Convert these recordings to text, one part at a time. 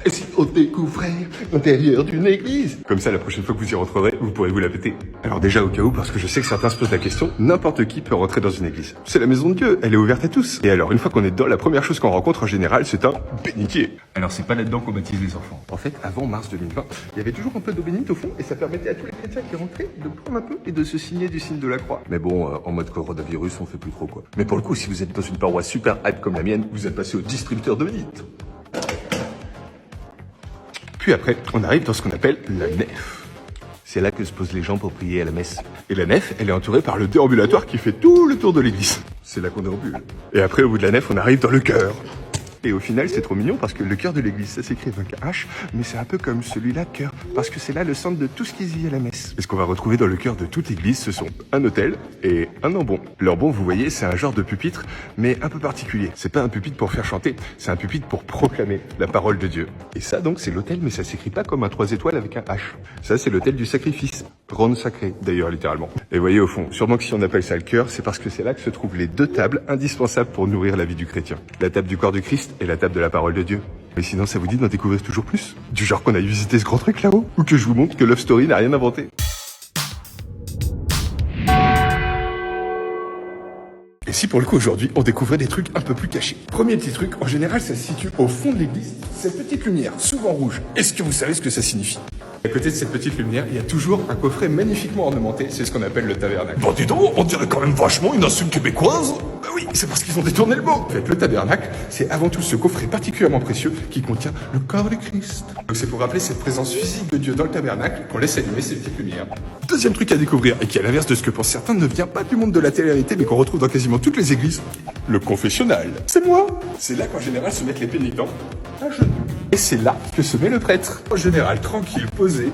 Et si on découvrait l'intérieur d'une église? Comme ça, la prochaine fois que vous y rentrerez, vous pourrez vous la péter. Alors déjà, au cas où, parce que je sais que certains se posent la question, n'importe qui peut rentrer dans une église. C'est la maison de Dieu, elle est ouverte à tous. Et alors, une fois qu'on est dedans, la première chose qu'on rencontre en général, c'est un bénitier. Alors, c'est pas là-dedans qu'on baptise les enfants. En fait, avant mars 2020, il y avait toujours un peu d'eau bénite au fond, et ça permettait à tous les chrétiens qui rentraient de prendre un peu et de se signer du signe de la croix. Mais bon, en mode coronavirus, on fait plus trop quoi. Mais pour le coup, si vous êtes dans une paroisse super hype comme la mienne, vous êtes passé au distributeur d'eau bénite. Puis après, on arrive dans ce qu'on appelle la nef. C'est là que se posent les gens pour prier à la messe. Et la nef, elle est entourée par le déambulatoire qui fait tout le tour de l'église. C'est là qu'on déambule. Et après, au bout de la nef, on arrive dans le chœur. Et au final, c'est trop mignon parce que le chœur de l'église, ça s'écrit avec un H, mais c'est un peu comme celui-là, chœur, parce que c'est là le centre de tout ce qui se dit à la messe. Et ce qu'on va retrouver dans le chœur de toute l'église, ce sont un autel et un ambon. L'ambon, vous voyez, c'est un genre de pupitre, mais un peu particulier. C'est pas un pupitre pour faire chanter, c'est un pupitre pour proclamer la parole de Dieu. Et ça, donc, c'est l'autel, mais ça s'écrit pas comme un 3 étoiles avec un H. Ça, c'est l'autel du sacrifice. Ronde sacrée, d'ailleurs, littéralement. Et voyez, au fond, sûrement que si on appelle ça le chœur, c'est parce que c'est là que se trouvent les deux tables indispensables pour nourrir la vie du chrétien. La table du corps du Christ et la table de la parole de Dieu. Mais sinon, ça vous dit d'en découvrir toujours plus? Du genre qu'on aille visiter ce grand truc là-haut? Ou que je vous montre que Love Story n'a rien inventé? Et si pour le coup aujourd'hui, on découvrait des trucs un peu plus cachés? Premier petit truc, en général, ça se situe au fond de l'église. Cette petite lumière, souvent rouge. Est-ce que vous savez ce que ça signifie? À côté de cette petite lumière, il y a toujours un coffret magnifiquement ornementé, c'est ce qu'on appelle le tabernacle. Bon, dis donc, on dirait quand même vachement une insulte québécoise. Bah oui, c'est parce qu'ils ont détourné le mot. En fait, le tabernacle, c'est avant tout ce coffret particulièrement précieux qui contient le corps du Christ. Donc c'est pour rappeler cette présence physique de Dieu dans le tabernacle qu'on laisse allumer ces petites lumières. Deuxième truc à découvrir, et qui à l'inverse de ce que pensent certains ne vient pas du monde de la télé-réalité, mais qu'on retrouve dans quasiment toutes les églises, le confessionnal. C'est moi. C'est là qu'en général se mettent les pénitents à genoux. Et c'est là que se met le prêtre. En général, tranquille, posé.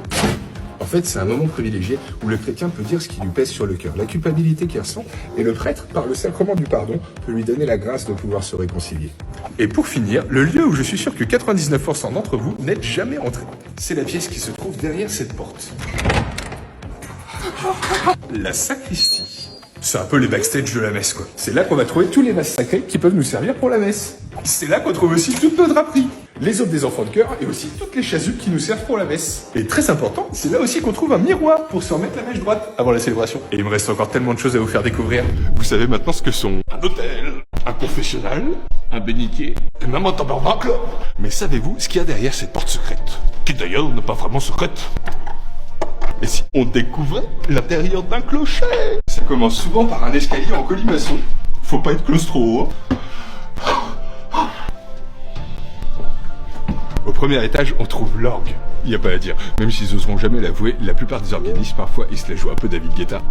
En fait, c'est un moment privilégié où le chrétien peut dire ce qui lui pèse sur le cœur, la culpabilité qu'il ressent, et le prêtre, par le sacrement du pardon, peut lui donner la grâce de pouvoir se réconcilier. Et pour finir, le lieu où je suis sûr que 99% d'entre vous n'êtes jamais entrés. C'est la pièce qui se trouve derrière cette porte. La sacristie. C'est un peu les backstage de la messe, quoi. C'est là qu'on va trouver tous les vases sacrés qui peuvent nous servir pour la messe. C'est là qu'on trouve aussi toutes nos draperies, les aubes des enfants de chœur et aussi toutes les chasubles qui nous servent pour la messe. Et très important, c'est là aussi qu'on trouve un miroir pour se remettre la mèche droite avant la célébration. Et il me reste encore tellement de choses à vous faire découvrir. Vous savez maintenant ce que sont un autel, un confessionnal, un bénitier et même un tabernacle. Mais savez-vous ce qu'il y a derrière cette porte secrète? Qui d'ailleurs n'est pas vraiment secrète. Et si on découvrait l'intérieur d'un clocher? Ça commence souvent par un escalier en colimaçon. Faut pas être claustro, hein. Au premier étage, on trouve l'orgue. Il n'y a pas à dire. Même s'ils n'oseront jamais l'avouer, la plupart des organismes, parfois, ils se la jouent un peu David Guetta.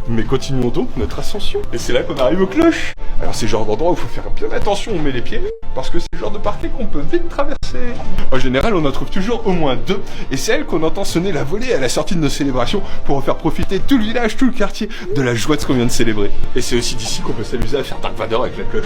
Mais continuons donc notre ascension. Et c'est là qu'on arrive aux cloches. Alors c'est le genre d'endroit où il faut faire bien attention où on met les pieds, parce que c'est le genre de parquet qu'on peut vite traverser. En général, on en trouve toujours au moins deux, et c'est elle qu'on entend sonner la volée à la sortie de nos célébrations pour en faire profiter tout le village, tout le quartier de la joie de ce qu'on vient de célébrer. Et c'est aussi d'ici qu'on peut s'amuser à faire Dark Vader avec la cloche.